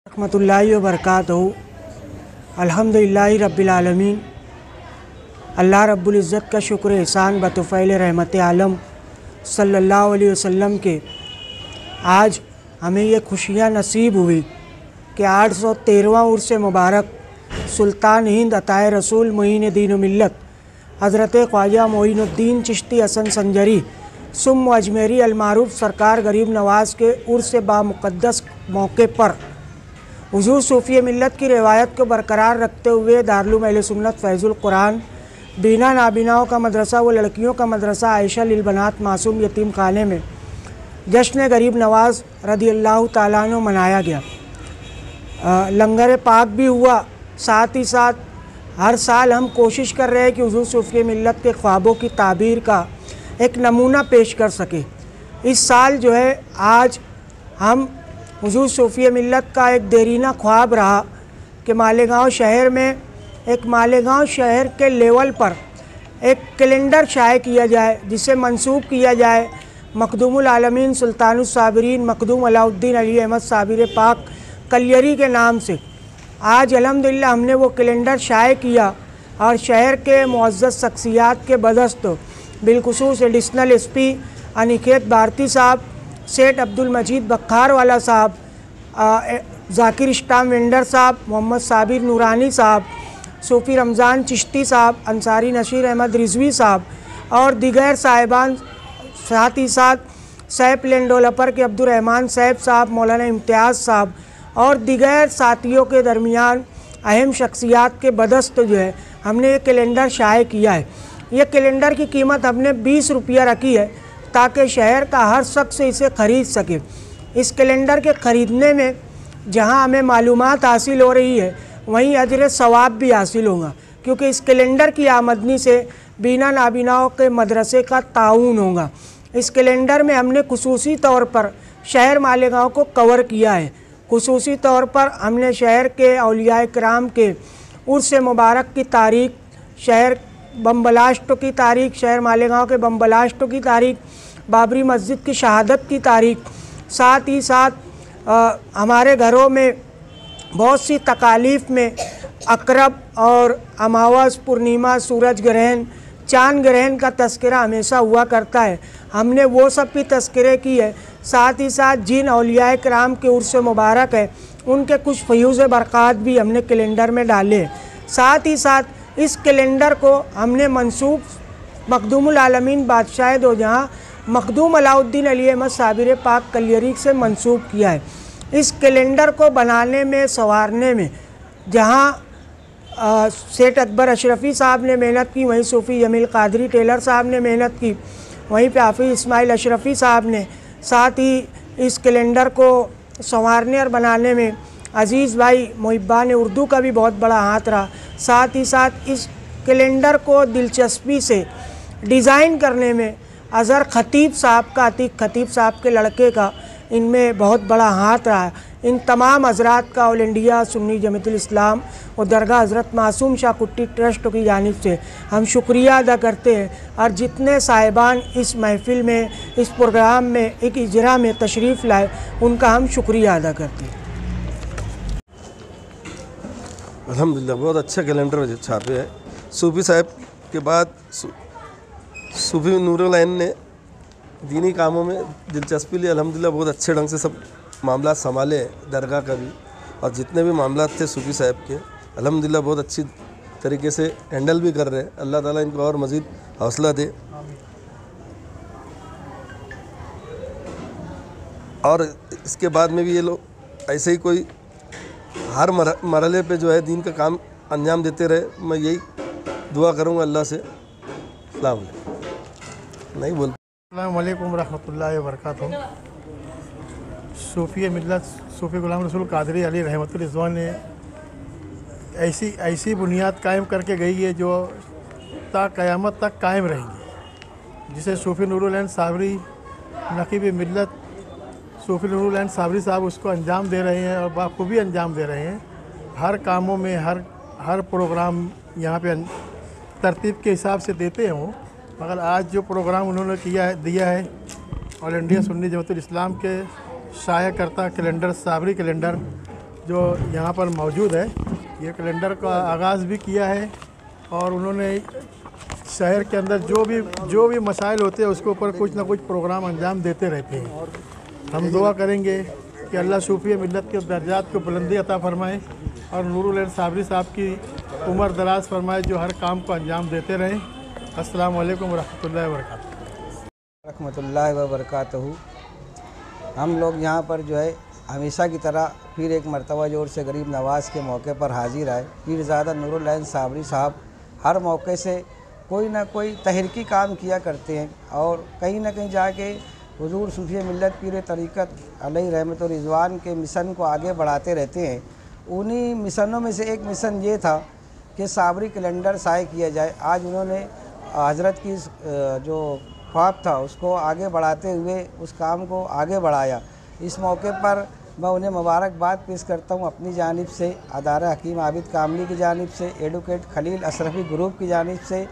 रहमतुल्लाहि व बरकातहू। अल्हम्दुलिल्लाहि रब्बिल आलमीन। अल्लाह रब्बुल इज़्ज़त का शुक्र एहसान बतौफ़ैल रहमत आलम सल्लल्लाहु अलैहि वसल्लम के आज हमें ये खुशियाँ नसीब हुई कि 813वां उर्स मुबारक सुल्तान हिंद अताए रसूल मुईन दीन मिल्लत हज़रत ख्वाजा मोइनुद्दीन चिश्ती हसन संजरी सुम अजमेरी अलमारूफ सरकार गरीब नवाज़ के उर्स बामुक़द्दस मौके पर हुज़ूर सूफ़ी मिल्लत की रिवायत को बरकरार रखते हुए दारुल अहले सुन्नत फैज़ुल कुरान बीना नाबीनाओं का मदरसा व लड़कियों का मदरसा आयशा लिलबनात मासूम यतीम खाने में जश्न गरीब नवाज़ रदियल्लाहु ताला अन्हु मनाया गया। लंगर पाक भी हुआ। साथ ही साथ हर साल हम कोशिश कर रहे हैं कि हुज़ूर सूफ़ी मिल्लत के ख्वाबों की ताबीर का एक नमूना पेश कर सके। इस साल जो है आज हम हुज़ूर सूफ़ी मिल्लत का एक देरीना ख्वाब रहा कि मालेगांव शहर में मालेगांव शहर के लेवल पर एक कैलेंडर शाये किया जाए जिसे मंसूब किया जाए मखदूमुल आलमीन सुल्तानुस साबिरीन मखदूम अलाउद्दीन अली अहमद साबिर पाक कलियरी के नाम से। आज अल्हम्दुलिल्लाह हमने वो कैलेंडर शाये किया और शहर के मुअज़्ज़ज़ शख्सियात के बदस्त बिलखुसूस एडिशनल एसपी अनिकेत भारती साहब, सेठ अब्दुल मजीद बख्खार वाला साहब, ज़ाकिर इस्टाम वेंडर साहब, मोहम्मद साबिर नूरानी साहब, सूफ़ी रमज़ान चिश्ती साहब, अंसारी नशीर अहमद रिजवी साहब और दीगर साहिबान, साथ ही साथ सैफ लैंड डेवलपर के अब्दुर्रहमान सैफ साहब, मौलाना इम्तियाज़ साहब और दीगर साथियों के दरमियान अहम शख्सियात के बदस्त जो है हमने ये कैलेंडर शाये किया है। ये कैलेंडर की कीमत हमने 20 रुपया रखी है ताकि शहर का हर शख्स इसे ख़रीद सके। इस कैलेंडर के ख़रीदने में जहां हमें मालूमात हासिल हो रही है वहीं अजर सवाब भी हासिल होगा, क्योंकि इस कैलेंडर की आमदनी से बीना नाबीनाओं के मदरसे का ताउन होगा। इस कैलेंडर में हमने खुसूसी तौर पर शहर मालेगांव को कवर किया है। खुसूसी तौर पर हमने शहर के औलियाए किराम के उर्स मुबारक की तारीख़, शहर बम ब्लास्टों की तारीख़, शहर मालेगांव के बम ब्लास्टों की तारीख़, बाबरी मस्जिद की शहादत की तारीख़, साथ ही साथ हमारे घरों में बहुत सी तकालीफ़ में अकरब और अमावस, पूर्णिमा, सूरज ग्रहण, चाँद ग्रहण का तस्करा हमेशा हुआ करता है। हमने वो सब भी तस्करे की है। साथ ही साथ जिन औलियाए किराम के उर्स मुबारक है उनके कुछ फ़यूज़ बरक़ात भी हमने कैलेंडर में डाले। साथ ही साथ इस कैलेंडर को हमने मंसूब मखदूमुल आलमीन बादशाह दो जहाँ मखदूम अलाउद्दीन अली अहमद साबिर पाक कलियरी से मंसूब किया है। इस कैलेंडर को बनाने में, संवारने में जहाँ सेठ अकबर अशरफ़ी साहब ने मेहनत की, वहीं सूफ़ी जमील कादरी टेलर साहब ने मेहनत की, वहीं पे हाफिज़ इस्माइल अशरफ़ी साहब ने। साथ ही इस कैलेंडर को संवारने और बनाने में अज़ीज़ भाई मुहिब्बान उर्दू का भी बहुत बड़ा हाथ रहा। साथ ही साथ इस कैलेंडर को दिलचस्पी से डिज़ाइन करने में अज़हर ख़तीब साहब का, अतीक ख़तीब साहब के लड़के का इनमें बहुत बड़ा हाथ रहा। इन तमाम हज़रात का ऑल इंडिया सुन्नी जमीयतुल इस्लाम और दरगाह हज़रत मासूम शाह कुट्टी ट्रस्ट की जानिब से हम शुक्रिया अदा करते हैं। और जितने साहिबान इस महफ़िल में, इस प्रोग्राम में, एक इजरा में तशरीफ़ लाए उनका हम शुक्रिया अदा करते हैं। अल्हम्दुलिल्लाह बहुत अच्छा कैलेंडर छापे है। सूफ़ी साहब के बाद सूफ़ी नूरुल ऐन ने दीनी कामों में दिलचस्पी ली। अल्हम्दुलिल्लाह बहुत अच्छे ढंग से सब मामला संभाले, दरगाह का भी और जितने भी मामला थे सूफ़ी साहब के अल्हम्दुलिल्लाह बहुत अच्छी तरीके से हैंडल भी कर रहे हैं। अल्लाह ताला इनको और मज़ीद हौसला दे। और इसके बाद में भी ये लोग ऐसे ही कोई हर मरहले पे जो है दीन का काम अंजाम देते रहे। मैं यही दुआ करूँगा अल्लाह से। अस्सलाम वालेकुम। नहीं बोल अस्सलाम वालेकुम रहमतुल्लाहि व बरकातहू। सूफ़ी मिल्लत सूफ़ी गुलाम रसूल कादरी अली रहमतुल्लाह रिज़वान ने ऐसी बुनियाद कायम करके गई है जो ता क़यामत तक कायम रहेंगी, जिसे सूफ़ी नूरुल ऐन साबरी नक़ीब मिल्लत सूफ़ी नूरुल ऐन साबरी साहब उसको अंजाम दे रहे हैं और बाखूबी अंजाम दे रहे हैं। हर कामों में हर प्रोग्राम यहाँ पे तरतीब के हिसाब से देते हों, मगर आज जो प्रोग्राम उन्होंने दिया है ऑल इंडिया सुन्नी जमीयतुल इस्लाम के शाया करता कैलेंडर, साबरी कैलेंडर, जो यहाँ पर मौजूद है, ये कैलेंडर का आगाज़ भी किया है और उन्होंने शहर के अंदर जो भी मसाइल होते हैं उसके ऊपर कुछ ना कुछ प्रोग्राम अंजाम देते रहते हैं। हम दुआ करेंगे कि अल्लाह सूफी मिल्लत के दर्जात को बुलंदी अता फ़रमाए और नूरुल ऐन साबरी साहब की उम्र दराज फरमाए, जो हर काम को अंजाम देते रहें। अस्सलाम वालेकुम रहमतुल्लाहि व बरकातहू। रहमतुल्लाहि व बरकातहू। हम लोग यहाँ पर जो है हमेशा की तरह फिर एक मरतबा जोर से गरीब नवाज़ के मौके पर हाजिर आए। पीरज़ादा नूरुल ऐन साबरी साहब हर मौके से कोई ना कोई तहरीकी काम किया करते हैं और कहीं ना कहीं जाके हुजूर सूफी मिल्लत पीर तरीक़त अलैहि रहमत व रिज़वान के मिशन को आगे बढ़ाते रहते हैं। उन्हीं मिशनों में से एक मिशन ये था कि साबरी कैलेंडर शाये किया जाए। आज उन्होंने हज़रत की जो ख्वाब था उसको आगे बढ़ाते हुए उस काम को आगे बढ़ाया। इस मौके पर मैं उन्हें मुबारकबाद पेश करता हूँ अपनी जानिब से, अदारा हकीम आबिद कामली की जानिब से, एडवोकेट खलील अशरफी ग्रुप की जानिब से,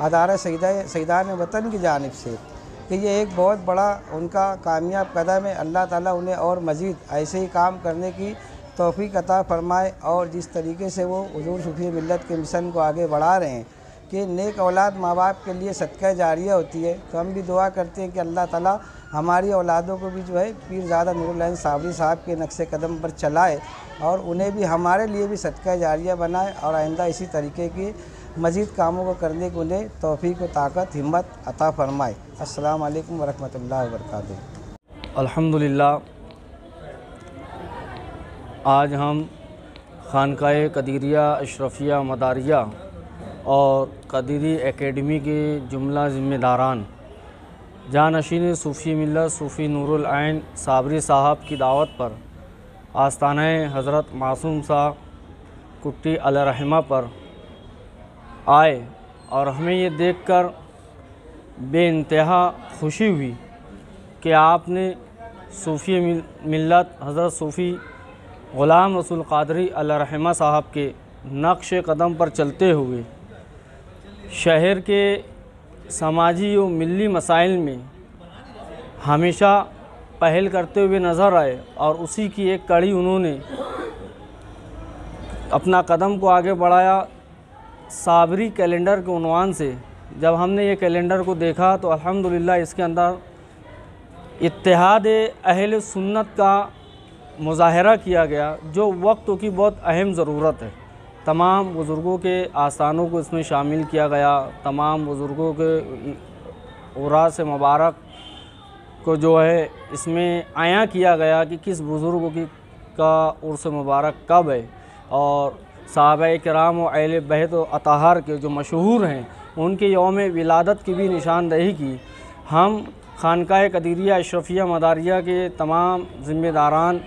अदारा सईदान वतन की जानिब से, कि ये एक बहुत बड़ा उनका कामयाब कदम है। अल्लाह ताला उन्हें और मज़ीद ऐसे ही काम करने की तौफ़ीक़ अता फ़रमाए और जिस तरीके से वो हुज़ूर सूफी मिल्लत के मिशन को आगे बढ़ा रहे हैं कि नेक औलाद माँ बाप के लिए सदका जारिया होती है। तो हम भी दुआ करते हैं कि अल्लाह ताला हमारी औलादों को भी जो है पीरज़ादा नूरुल ऐन साबरी साहब के नक्शे कदम पर चलाए और उन्हें भी हमारे लिए भी सदका जारिया बनाए और आइंदा इसी तरीके की मज़ीद कामों को करने को उन्हें तौफ़ीक़ व ताकत हिम्मत अता फ़रमाए। अस्सलाम वालेकुम व रहमतुल्लाहि व बरकातहू। अल्हम्दुलिल्लाह, आज हम खानकाए कदीरिया अशरफिया मदारिया और कदीरी एकेडमी के जुमला ज़िम्मेदारान जानशीन सूफ़ी मिल्लत सूफ़ी नूरुल ऐन साबरी साहब की दावत पर आस्ताना हज़रत मासूम साहब कुट्टी अलैहिर्रहमा पर आए और हमें ये देखकर बेइंतहा खुशी हुई कि आपने सूफ़ी मिल्लत हज़रत सूफ़ी ग़ुलाम रसूल क़ादरी अलैहिर्रहमा साहब के नक्श कदम पर चलते हुए शहर के समाजी और मिली मसाइल में हमेशा पहल करते हुए नज़र आए और उसी की एक कड़ी उन्होंने अपना कदम को आगे बढ़ाया। साबरी कैलेंडर के उन्वान से जब हमने ये कैलेंडर को देखा तो अल्हम्दुलिल्लाह इसके अंदर इत्तेहाद अहले सुन्नत का मुज़ाहरा किया गया, जो वक्त की बहुत अहम ज़रूरत है। तमाम बुज़ुर्गों के आस्थानों को इसमें शामिल किया गया, तमाम बुज़ुर्गों के उरास मुबारक को जो है इसमें आया किया गया कि किस बुज़ुर्गों की का उर्स मुबारक कब है और सहाबा किराम और अहले बैत व अताहार के जो मशहूर हैं उनके यौम विलादत की भी निशानदही की। हम खानकाए कदीरिया अशरफिया मदारिया के तमाम ज़िम्मेदारान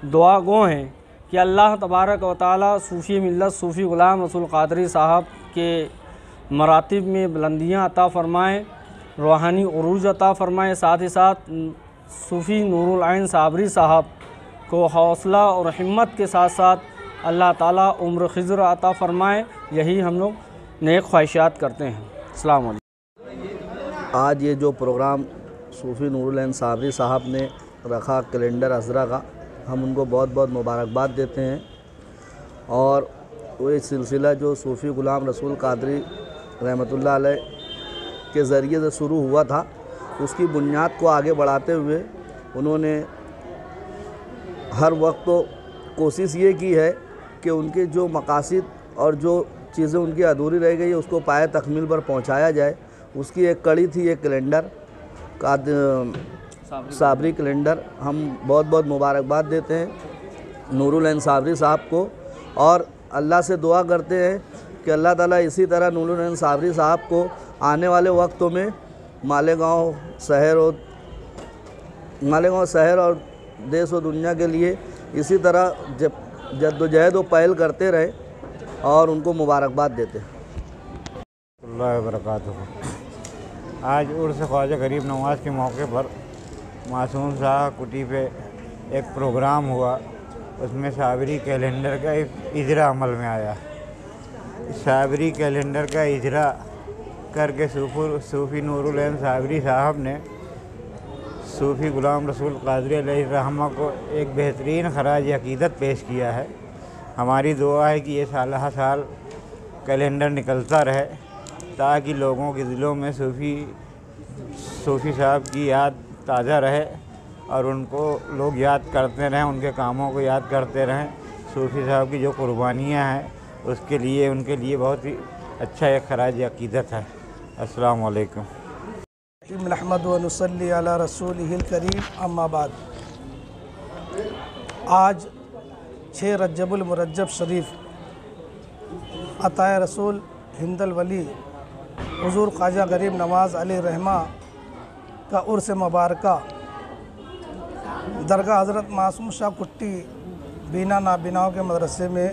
दुआ गो हैं कि अल्लाह तबारक व तआला सूफ़ी मिल्लत सूफ़ी ग़ुलाम रसूल क़ादरी साहब के मरातिब में बुलंदियाँ अता फ़रमाएँ, रूहानी उरूज अता फ़रमाएँ। साथ ही साथ सूफ़ी नूरुल ऐन साबरी साहब को हौसला और हिम्मत के साथ साथ अल्लाह ताला उम्र खिज़र अता फ़रमाए। यही हम लोग नेक ख्वाहिशात करते हैं। अस्सलाम वालेकुम। आज ये जो प्रोग्राम सूफ़ी नूरुल ऐन साबरी साहब ने रखा कैलेंडर अज़रा का, हम उनको बहुत बहुत मुबारकबाद देते हैं। और वो ये सिलसिला जो सूफ़ी ग़ुलाम रसूल क़ादरी रहमतुल्लाह अलैह के ज़रिए से शुरू हुआ था, उसकी बुनियाद को आगे बढ़ाते हुए उन्होंने हर वक्त तो कोशिश ये की है कि उनके जो मकासद और जो चीज़ें उनकी अधूरी रह गई है उसको पाए तकमील पर पहुंचाया जाए। उसकी एक कड़ी थी ये कैलेंडर का साबरी कैलेंडर। हम बहुत बहुत मुबारकबाद देते हैं नूरुल ऐन साबरी साहब को और अल्लाह से दुआ करते हैं कि अल्लाह ताला इसी तरह नूरुल ऐन साबरी साहब को आने वाले वक्तों में मालेगांव शहर और देश और दुनिया के लिए इसी तरह जद्दोजहद व पहल करते रहे और उनको मुबारकबाद देते हैं। अल्लाह बरकातहू। आज उर्स ख्वाजा गरीब नवाज़ के मौके पर मासूम शाह कुटी पे एक प्रोग्राम हुआ, उसमें साबरी कैलेंडर का इजरा अमल में आया। साबरी कैलेंडर का इजरा करके सूफ़ी नूरुल ऐन साबरी साहब ने सूफ़ी ग़ुलाम रसूल क़ादरी अलैहिर्रहमा को एक बेहतरीन ख़राज अक़ीदत पेश किया है। हमारी दुआ है कि ये साल हर साल कैलेंडर निकलता रहे ताकि लोगों के दिलों में सूफ़ी साहब की याद ताज़ा रहे और उनको लोग याद करते रहें, उनके कामों को याद करते रहें। सूफ़ी साहब की जो कुर्बानियाँ हैं उसके लिए उनके लिए बहुत ही अच्छा एक ख़राज अक़ीदत है। अस्सलामु अलैकुम। नहमदु व नुसल्ली अला रसूलिहिल करीम, अम्मा बाद। आज 6 रजबुल मुरज्जब शरीफ अताए रसूल हिंदल वली हुज़ूर ख्वाजा गरीब नवाज़ अलैहिर्रहमा का उर्स मुबारका दरगाह हज़रत मासूम शाह कुट्टी बीना नाबीनाओं के मदरसे में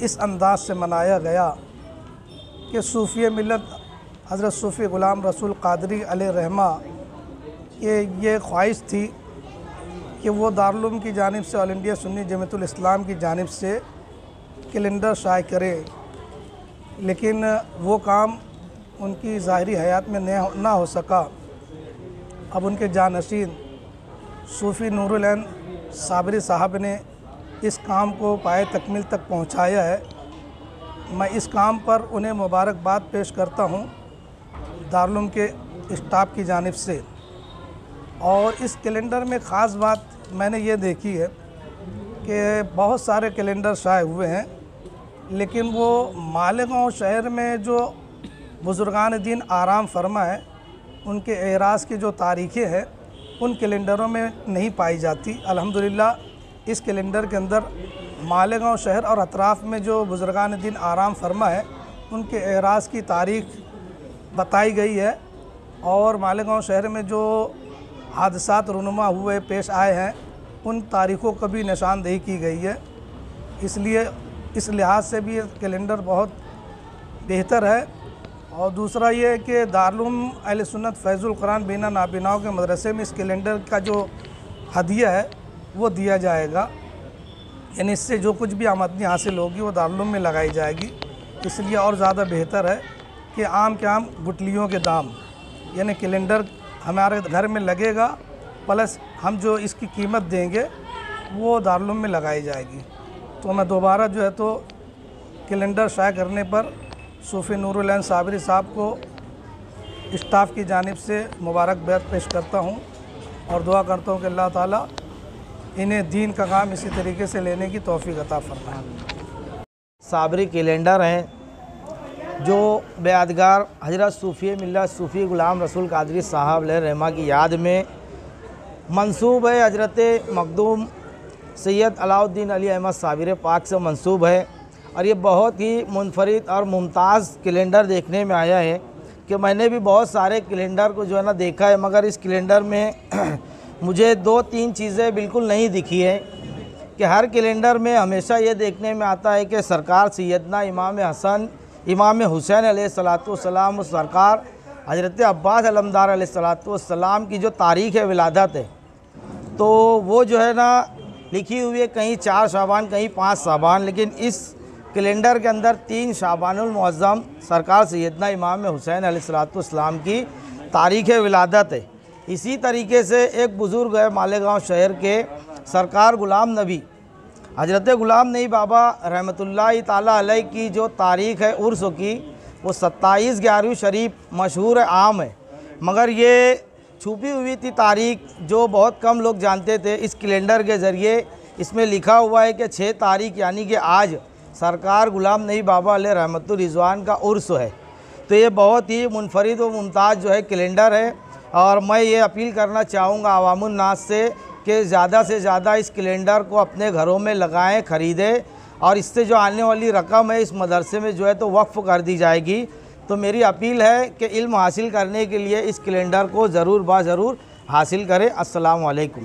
इस अंदाज से मनाया गया कि सूफ़ी मिलत हज़रत सूफ़ी ग़ुलाम रसूल क़ादरी अलैहिर्रहमा के ये ख्वाहिश थी कि वो दारुल की जानिब से ऑल इंडिया सुन्नी जमीयतुल इस्लाम की जानिब से कैलेंडर शाये करें, लेकिन वो काम उनकी ज़ाहिरी हयात में ना हो सका। अब उनके जानशीन सूफ़ी नूरुल ऐन साबरी साहब ने इस काम को पाए तकमील तक पहुँचाया है। मैं इस काम पर उन्हें मुबारकबाद पेश करता हूँ दारुल के स्टाफ की जानिब से। और इस कैलेंडर में ख़ास बात मैंने ये देखी है कि बहुत सारे कैलेंडर शाये हुए हैं, लेकिन वो मालेगांव शहर में जो बुज़ुर्गान दीन आराम फरमा है उनके एराज़ की जो तारीख़ें हैं उन कैलेंडरों में नहीं पाई जाती। अल्हम्दुलिल्लाह इस कैलेंडर के अंदर मालेगांव शहर और अतराफ़ में जो बुज़ुर्गान दीन आराम फरमा है उनके एराज़ की तारीख़ बताई गई है और मालेगांव शहर में जो हादसात रुनुमा हुए पेश आए हैं उन तारीख़ों को भी निशानदेही की गई है। इसलिए इस लिहाज से भी ये कैलेंडर बहुत बेहतर है। और दूसरा ये है कि दारुल अहले सुन्नत फैज़ुल कुरान बीना नाबीनाओं के मदरसे में इस कैलेंडर का जो हदिया है वो दिया जाएगा, यानी इससे जो कुछ भी आमदनी हासिल होगी वो दारुल में लगाई जाएगी। इसलिए और ज़्यादा बेहतर है कि आम के आम गुटलियों के दाम, यानी कैलेंडर हमारे घर में लगेगा प्लस हम जो इसकी कीमत देंगे वो दारुल में लगाई जाएगी। तो मैं दोबारा जो है तो कैलेंडर शाये करने पर सूफ़ी नूरुल ऐन साबरी साहब को स्टाफ की जानिब से मुबारकबाद पेश करता हूँ और दुआ करता हूँ कि अल्लाह ताला इन्हें दीन का काम इसी तरीके से लेने की तौफीक अता फरमाए। साबरी कैलेंडर हैं जो बेयादगार हज़रत सूफ़ी मिल्लत सूफ़ी ग़ुलाम रसूल क़ादरी साहब अलैहिर्रहमा की याद में मंसूब है। हज़रत मखदूम सैयद अलाउद्दीन अली अहमद साबिर पाक से मंसूब है और ये बहुत ही मुनफरिद और मुमताज़ कैलेंडर देखने में आया है कि मैंने भी बहुत सारे कैलेंडर को जो है ना देखा है, मगर इस कैलेंडर में मुझे 2-3 चीज़ें बिल्कुल नहीं दिखी है कि हर कैलेंडर में हमेशा ये देखने में आता है कि सरकार सैयदना इमाम हुसैन अलैहिस्सलाम सरकार हज़रत अब्बास अलमदार अलैहिस्सलाम की जो तारीख़ है विलादत है तो वो जो है ना लिखी हुई है कहीं 4 शाबान कहीं 5 शाबान, लेकिन इस कैलेंडर के अंदर 3 शाबानुल मुअज़्ज़म सरकार सैयदना इमाम हुसैन अलैहिस्सलाम की तारीख़ विलादत है। इसी तरीके से एक बुज़ुर्ग है मालेगांव शहर के सरकार ग़ुलाम नबी हज़रत ग़ुलाम नबी बाबा रहमतुल्लाहि ताला अलैह की जो तारीख़ है उर्स की वो 27/11 शरीफ मशहूर आम है, मगर ये छुपी हुई थी तारीख़ जो बहुत कम लोग जानते थे। इस कैलेंडर के ज़रिए इसमें लिखा हुआ है कि 6 तारीख़ यानी कि आज सरकार ग़ुलाम नबी बाबा अलैहि रहमतुर रिज़वान का उर्स है। तो ये बहुत ही मुनफरिद व मुमताज़ जो है कैलेंडर है और मैं ये अपील करना चाहूँगा आवामुन नास से कि ज़्यादा से ज़्यादा इस कैलेंडर को अपने घरों में लगाएं, ख़रीदें और इससे जो आने वाली रकम है इस मदरसे में जो है तो वक्फ़ कर दी जाएगी। तो मेरी अपील है कि इल्म हासिल करने के लिए इस कैलेंडर को ज़रूर हासिल करें। अस्सलामु अलैकुम।